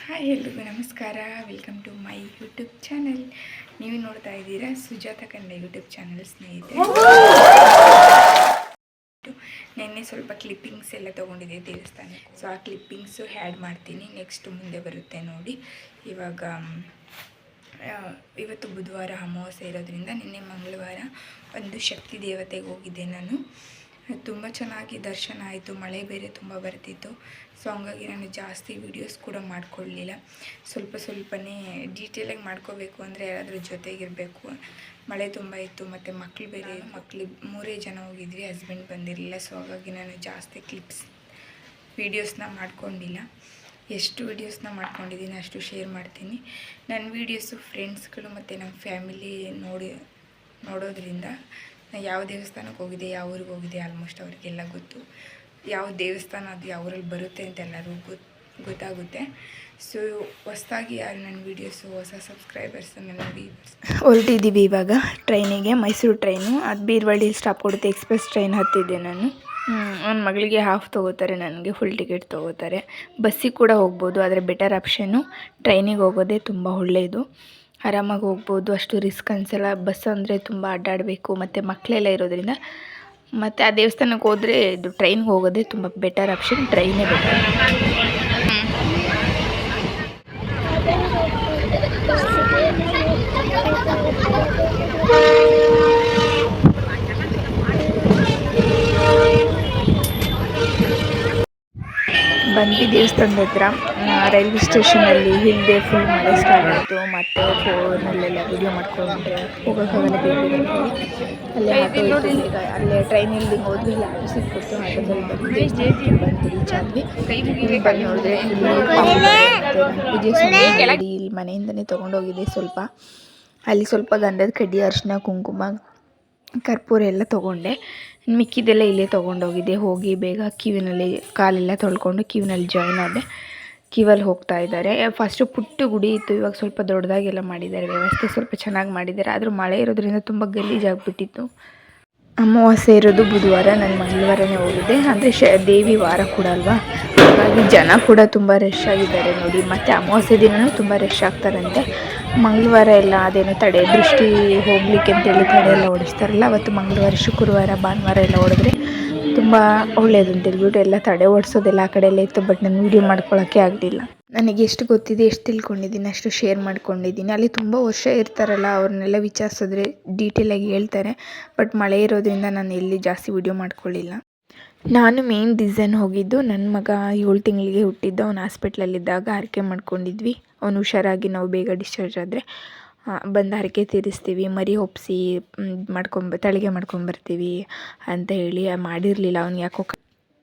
Hi ಎಲ್ರಿಗೂ ನಮಸ್ಕಾರ. Welcome to my YouTube channel. ನೀವು ನೋಡ್ತಾ ಇದ್ದೀರಾ ಸುಜಾತ ಕನ್ನಡ ಯೂಟ್ಯೂಬ್ ಚಾನಲ್ ಸ್ನೇಹಿತರೆ. ನೆನ್ನೆ ಸ್ವಲ್ಪ ಕ್ಲಿಪ್ಪಿಂಗ್ಸ್ ಎಲ್ಲ ತೊಗೊಂಡಿದ್ದೆ ದೇವಸ್ಥಾನ, ಸೊ ಆ ಕ್ಲಿಪ್ಪಿಂಗ್ಸು ಆ್ಯಡ್ ಮಾಡ್ತೀನಿ. ನೆಕ್ಸ್ಟ್ ಮುಂದೆ ಬರುತ್ತೆ ನೋಡಿ. ಇವತ್ತು ಬುಧವಾರ ಅಮಾವಾಸ್ಯೆ ಇರೋದ್ರಿಂದ ನಿನ್ನೆ ಮಂಗಳವಾರ ಒಂದು ಶಕ್ತಿ ದೇವತೆಗೆ ಹೋಗಿದ್ದೆ ನಾನು. ತುಂಬ ಚೆನ್ನಾಗಿ ದರ್ಶನ ಆಯಿತು. ಮಳೆ ಬೇರೆ ತುಂಬ ಬರ್ತಿತ್ತು. ಸೊ ಹಂಗಾಗಿ ನಾನು ಜಾಸ್ತಿ ವೀಡಿಯೋಸ್ ಕೂಡ ಮಾಡ್ಕೊಳ್ಳಲಿಲ್ಲ. ಸ್ವಲ್ಪನೇ ಡೀಟೇಲಾಗಿ ಮಾಡ್ಕೋಬೇಕು ಅಂದರೆ ಯಾರಾದರೂ ಜೊತೆಗಿರಬೇಕು. ಮಳೆ ತುಂಬ ಇತ್ತು ಮತ್ತು ಮಕ್ಕಳು 3 ಜನ ಹೋಗಿದ್ವಿ, ಹಸ್ಬೆಂಡ್ ಬಂದಿರಲಿಲ್ಲ. ಸೊ ಹಾಗಾಗಿ ನಾನು ಜಾಸ್ತಿ ವೀಡಿಯೋಸ್ನ ಮಾಡ್ಕೊಂಡಿಲ್ಲ. ಎಷ್ಟು ವೀಡಿಯೋಸ್ನ ಮಾಡ್ಕೊಂಡಿದ್ದೀನಿ ಅಷ್ಟು ಶೇರ್ ಮಾಡ್ತೀನಿ. ನನ್ನ ವೀಡಿಯೋಸು ಫ್ರೆಂಡ್ಸ್ಗಳು ಮತ್ತು ನಮ್ಮ ಫ್ಯಾಮಿಲಿ ನೋಡೋದ್ರಿಂದ ನಾನು ಯಾವ ದೇವಸ್ಥಾನಕ್ಕೆ ಹೋಗಿದೆ, ಯಾವ ಊರಿಗೆ ಹೋಗಿದೆ ಆಲ್ಮೋಸ್ಟ್ ಅವರಿಗೆಲ್ಲ ಗೊತ್ತು. ಯಾವ ದೇವಸ್ಥಾನ ಅದು ಯಾವ ಊರಲ್ಲಿ ಬರುತ್ತೆ ಅಂತ ಎಲ್ಲರಿಗೂ ಗೊತ್ತಾಗುತ್ತೆ. ಸೊ ಹೊಸದಾಗಿ ಯಾರು ನನ್ನ ವೀಡಿಯೋಸು ಹೊಸ ಸಬ್ಸ್ಕ್ರೈಬರ್ಸ್ ನನ್ನ ಹೊರಟಿದ್ದೀವಿ ಇವಾಗ ಟ್ರೈನಿಗೆ. ಮೈಸೂರು ಟ್ರೈನು ಅದು ಬೀರ್ವಳ್ಳಿ ಸ್ಟಾಪ್ ಕೊಡುತ್ತೆ. ಎಕ್ಸ್ಪ್ರೆಸ್ ಟ್ರೈನ್ ಹತ್ತಿದ್ದೆ ನಾನು. ನನ್ನ ಮಗಳಿಗೆ ಹಾಫ್ ತೊಗೋತಾರೆ, ನನಗೆ ಫುಲ್ ಟಿಕೆಟ್ ತೊಗೋತಾರೆ. ಬಸ್ಸಿಗೆ ಕೂಡ ಹೋಗ್ಬೋದು, ಆದರೆ ಬೆಟರ್ ಆಪ್ಷನ್ನು ಟ್ರೈನಿಗೆ ಹೋಗೋದೇ ತುಂಬ ಒಳ್ಳೆಯದು. ಆರಾಮಾಗಿ ಹೋಗ್ಬೋದು, ಅಷ್ಟು ರಿಸ್ಕ್ ಅನಿಸಲ್ಲ. ಬಸ್ ಅಂದರೆ ತುಂಬ ಅಡ್ಡಾಡಬೇಕು ಮತ್ತು ಮಕ್ಕಳೆಲ್ಲ ಇರೋದ್ರಿಂದ. ಮತ್ತು ಆ ದೇವಸ್ಥಾನಕ್ಕೆ ಹೋದರೆ ಇದು ಟ್ರೈನ್ಗೆ ಹೋಗೋದೇ ತುಂಬ ಬೆಟರ್ ಆಪ್ಷನ್. ಟ್ರೈನೇ ಬೆಟರ್. ಬಂದ್ವಿ ದೇವಸ್ಥಾನದ ಹತ್ರ. ರೈಲ್ವೆ ಸ್ಟೇಷನಲ್ಲಿ ಹಿಂದೆ ಫುಲ್ ಮಳೆ ಸ್ಟಾರ್ಟ್ ಆಯಿತು. ಮತ್ತು ಫೋನಲ್ಲೆಲ್ಲ ವೀಡಿಯೋ ಮಾಡ್ಕೊಂಡ್ರೆ ಹೋಗೋಕ್ಕಾಗಲ್ಲ ಬೇಗ. ಅಲ್ಲೇ ಆಟೋ ಇತ್ತು, ಈಗ ಅಲ್ಲೇ ಟ್ರೈನಲ್ಲಿ ಹೋದ್ವಿ. ಆಟೋ ಸಿಕ್ಬಿಟ್ಟು ಆಟೋದಲ್ಲಿ ಬಂದು ರೀಚ್ ಆದ್ವಿ. ಇಲ್ಲಿ ಬಂದು ನೋಡಿದ್ರೆ ಇಲ್ಲಿ ಮನೆಯಿಂದನೇ ತೊಗೊಂಡೋಗಿದೆ ಸ್ವಲ್ಪ. ಅಲ್ಲಿ ಸ್ವಲ್ಪ ಗಂಧದ ಕಡ್ಡಿ, ಅರಿಶಿನ, ಕುಂಕುಮ, ಕರ್ಪೂರ ಎಲ್ಲ ತೊಗೊಂಡೆ. ಮಿಕ್ಕಿದೆಲ್ಲ ಇಲ್ಲೇ ತೊಗೊಂಡೋಗಿದ್ದೆ. ಹೋಗಿ ಬೇಗ ಕ್ಯೂನಲ್ಲಿ ಕಾಲೆಲ್ಲ ತೊಳ್ಕೊಂಡು ಕ್ಯೂನಲ್ಲಿ ಜಾಯ್ನ್ ಆದೆ. ಕ್ಯೂವಲ್ಲಿ ಹೋಗ್ತಾ ಇದ್ದಾರೆ. ಫಸ್ಟು ಪುಟ್ಟ ಗುಡಿ ಇತ್ತು, ಇವಾಗ ಸ್ವಲ್ಪ ದೊಡ್ಡದಾಗೆಲ್ಲ ಮಾಡಿದ್ದಾರೆ. ವ್ಯವಸ್ಥೆ ಸ್ವಲ್ಪ ಚೆನ್ನಾಗಿ ಮಾಡಿದ್ದಾರೆ. ಆದರೂ ಮಳೆ ಇರೋದ್ರಿಂದ ತುಂಬ ಗಲೀಜಾಗಿಬಿಟ್ಟಿತ್ತು. ಅಮಾವಾಸ್ಯೆ ಇರೋದು ಬುಧವಾರ, ನಾನು ಮಂಗಳವಾರನೇ ಹೋಗಿದ್ದೆ. ಅಂದರೆ ದೇವಿ ವಾರ ಕೂಡ ಅಲ್ವಾ, ಹಾಗಾಗಿ ಜನ ಕೂಡ ತುಂಬ ರಶ್ ಆಗಿದ್ದಾರೆ ನೋಡಿ. ಮತ್ತು ಅಮಾವಾಸ್ಯೆ ದಿನವೂ ತುಂಬ ರಶ್ ಆಗ್ತಾರಂತೆ. ಮಂಗಳವಾರ ಎಲ್ಲ ಅದೇನೋ ತಡೆ ದೃಷ್ಟಿ ಹೋಗ್ಲಿಕ್ಕೆ ಅಂತೇಳಿ ತಡೆ ಎಲ್ಲ ಓಡಿಸ್ತಾರಲ್ಲ, ಅವತ್ತು ಮಂಗಳವಾರ, ಶುಕ್ರವಾರ, ಭಾನುವಾರ ಎಲ್ಲ ಓಡಿದ್ರೆ ತುಂಬ ಒಳ್ಳೆಯದು ಅಂತೇಳ್ಬಿಟ್ಟು ಎಲ್ಲ ತಡೆ ಓಡಿಸೋದೆಲ್ಲ ಆ ಕಡೆ ಎಲ್ಲ ಇತ್ತು. ಬಟ್ ನಾನು ವೀಡಿಯೋ ಮಾಡ್ಕೊಳ್ಳೋಕ್ಕೆ ಆಗಲಿಲ್ಲ. ನನಗೆ ಎಷ್ಟು ಗೊತ್ತಿದೆ, ಎಷ್ಟು ತಿಳ್ಕೊಂಡಿದ್ದೀನಿ ಅಷ್ಟು ಶೇರ್ ಮಾಡ್ಕೊಂಡಿದ್ದೀನಿ. ಅಲ್ಲಿ ತುಂಬ ವರ್ಷ ಇರ್ತಾರಲ್ಲ, ಅವ್ರನ್ನೆಲ್ಲ ವಿಚಾರಿಸಿದ್ರೆ ಡೀಟೇಲಾಗಿ ಹೇಳ್ತಾರೆ. ಬಟ್ ಮಳೆ ಇರೋದ್ರಿಂದ ನಾನು ಎಲ್ಲಿ ಜಾಸ್ತಿ ವೀಡಿಯೋ ಮಾಡ್ಕೊಳ್ಳಿಲ್ಲ. ನಾನು ಮೇನ್ ರೀಸನ್ ಹೋಗಿದ್ದು, ನನ್ನ ಮಗ 7 ತಿಂಗಳಿಗೆ ಹುಟ್ಟಿದ್ದು. ಅವನು ಹಾಸ್ಪಿಟ್ಲಲ್ಲಿದ್ದಾಗ ಹರಕೆ ಮಾಡ್ಕೊಂಡಿದ್ವಿ. ಅವನು ಹುಷಾರಾಗಿ ನಾವು ಬೇಗ ಡಿಸ್ಚಾರ್ಜ್ ಆದರೆ ಬಂದು ಹರಕೆ ತೀರಿಸ್ತೀವಿ, ಮರಿ ಒಪ್ಪಿಸಿ ತಳಿಗೆ ಮಾಡ್ಕೊಂಬರ್ತೀವಿ ಅಂತ ಹೇಳಿ ಮಾಡಿರಲಿಲ್ಲ. ಅವ್ನು ಯಾಕೋ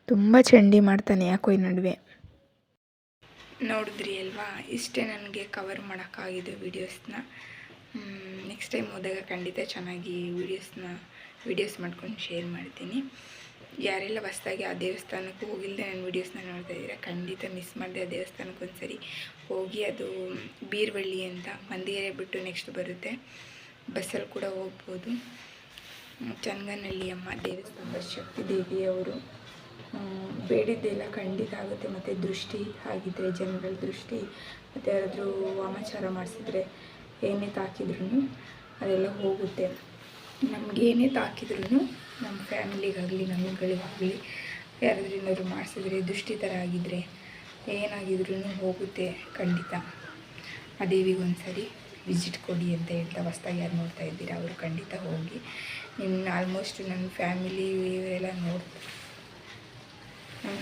ತುಂಬ ಚಂಡಿ ಮಾಡ್ತಾನೆ ಯಾಕೋ ಈ ನಡುವೆ. ನೋಡಿದ್ರಿ ಅಲ್ವಾ, ಇಷ್ಟೇ ನನಗೆ ಕವರ್ ಮಾಡೋಕ್ಕಾಗಿದೆ ವೀಡಿಯೋಸ್ನ. ನೆಕ್ಸ್ಟ್ ಟೈಮ್ ಹೋದಾಗ ಖಂಡಿತ ಚೆನ್ನಾಗಿ ವೀಡಿಯೋಸ್ ಮಾಡ್ಕೊಂಡು ಶೇರ್ ಮಾಡ್ತೀನಿ. ಯಾರೆಲ್ಲ ಹೊಸ್ದಾಗಿ ಆ ದೇವಸ್ಥಾನಕ್ಕೂ ಹೋಗಿಲ್ಲದೆ ನನ್ನ ವೀಡಿಯೋಸ್ನ ನೋಡ್ತಾ ಇದ್ದೀರಾ, ಖಂಡಿತ ಮಿಸ್ ಮಾಡಿದೆ. ಆ ದೇವಸ್ಥಾನಕ್ಕೆ ಒಂದ್ಸರಿ ಹೋಗಿ. ಅದು ಬೀರ್ವಳ್ಳಿ ಅಂತ ಮಂದಿರ ಬಿಟ್ಟು ನೆಕ್ಸ್ಟ್ ಬರುತ್ತೆ. ಬಸ್ಸಲ್ಲಿ ಕೂಡ ಹೋಗ್ಬೋದು. ಚನ್ನಗನಹಳ್ಳಿ ಅಮ್ಮ ದೇವಸ್ಥಾನ, ಶಕ್ತಿ ದೇವಿಯವರು. ಬೇಡಿದ್ದೆಲ್ಲ ಖಂಡಿತ ಆಗುತ್ತೆ. ಮತ್ತು ದೃಷ್ಟಿ ಆಗಿದ್ದರೆ, ಜನಗಳ ದೃಷ್ಟಿ ಮತ್ತು ಯಾರಾದರೂ ವಾಮಾಚಾರ ಮಾಡಿಸಿದ್ರೆ, ಏನೇ ತಾಕಿದ್ರೂ ಅದೆಲ್ಲ ಹೋಗುತ್ತೆ. ನಮ್ಗೆ ಏನೇ ತಾಕಿದ್ರೂ, ನಮ್ಮ ಫ್ಯಾಮಿಲಿಗಾಗಲಿ ನಮಗಳಿಗಾಗಲಿ ಯಾರಾದ್ರೂ ಏನಾದರೂ ಮಾಡಿಸಿದ್ರೆ, ದೃಷ್ಟಿ ಥರ ಆಗಿದ್ದರೆ, ಏನಾಗಿದ್ರೂ ಹೋಗುತ್ತೆ ಖಂಡಿತ. ಆ ದೇವಿಗೆ ಒಂದ್ಸರಿ ವಿಸಿಟ್ ಕೊಡಿ ಅಂತ ಹೇಳ್ತಾ ಹೊಸ್ದಾಗಿ ಯಾರು ನೋಡ್ತಾ ಇದ್ದೀರಾ ಅವರು ಖಂಡಿತ ಹೋಗಿ. ಆಲ್ಮೋಸ್ಟ್ ನನ್ನ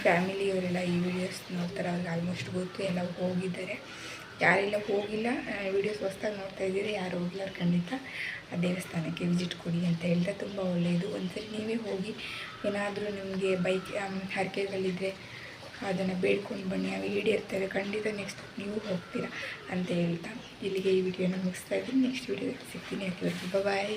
ಫ್ಯಾಮಿಲಿಯವರೆಲ್ಲ ಈ ವಿಡಿಯೋಸ್ ನೋಡ್ತಾರೆ. ಅವ್ರಿಗೆ ಆಲ್ಮೋಸ್ಟ್ ಗೊತ್ತು, ಎಲ್ಲ ಹೋಗಿದ್ದಾರೆ. ಯಾರೆಲ್ಲ ಹೋಗಿಲ್ಲ, ವೀಡಿಯೋಸ್ ಹೊಸ್ದಾಗಿ ನೋಡ್ತಾ ಇದ್ದೀರಿ, ಯಾರು ಹೋಗಿಲ್ಲ ಖಂಡಿತ ಆ ದೇವಸ್ಥಾನಕ್ಕೆ ವಿಸಿಟ್ ಕೊಡಿ ಅಂತ ಹೇಳ್ತಾ. ತುಂಬ ಒಳ್ಳೆಯದು. ಒಂದ್ಸರಿ ನೀವೇ ಹೋಗಿ. ಏನಾದರೂ ನಿಮಗೆ ಹರಕೆಗಳಿದ್ದರೆ ಅದನ್ನು ಬೇಡ್ಕೊಂಡು ಬನ್ನಿ, ಅವು ಈಡೇರ್ತವೆ ಖಂಡಿತ. ನೆಕ್ಸ್ಟ್ ನೀವು ಹೋಗ್ತೀರಾ ಅಂತ ಹೇಳ್ತಾ ಇಲ್ಲಿಗೆ ಈ ವಿಡಿಯೋನ ಮುಗಿಸ್ತಾ ಇದ್ದೀನಿ. ನೆಕ್ಸ್ಟ್ ವಿಡಿಯೋದಲ್ಲಿ ಸಿಗ್ತೀನಿ. ಅಲ್ಲಿವರೆಗೂ ಬಾಯ್.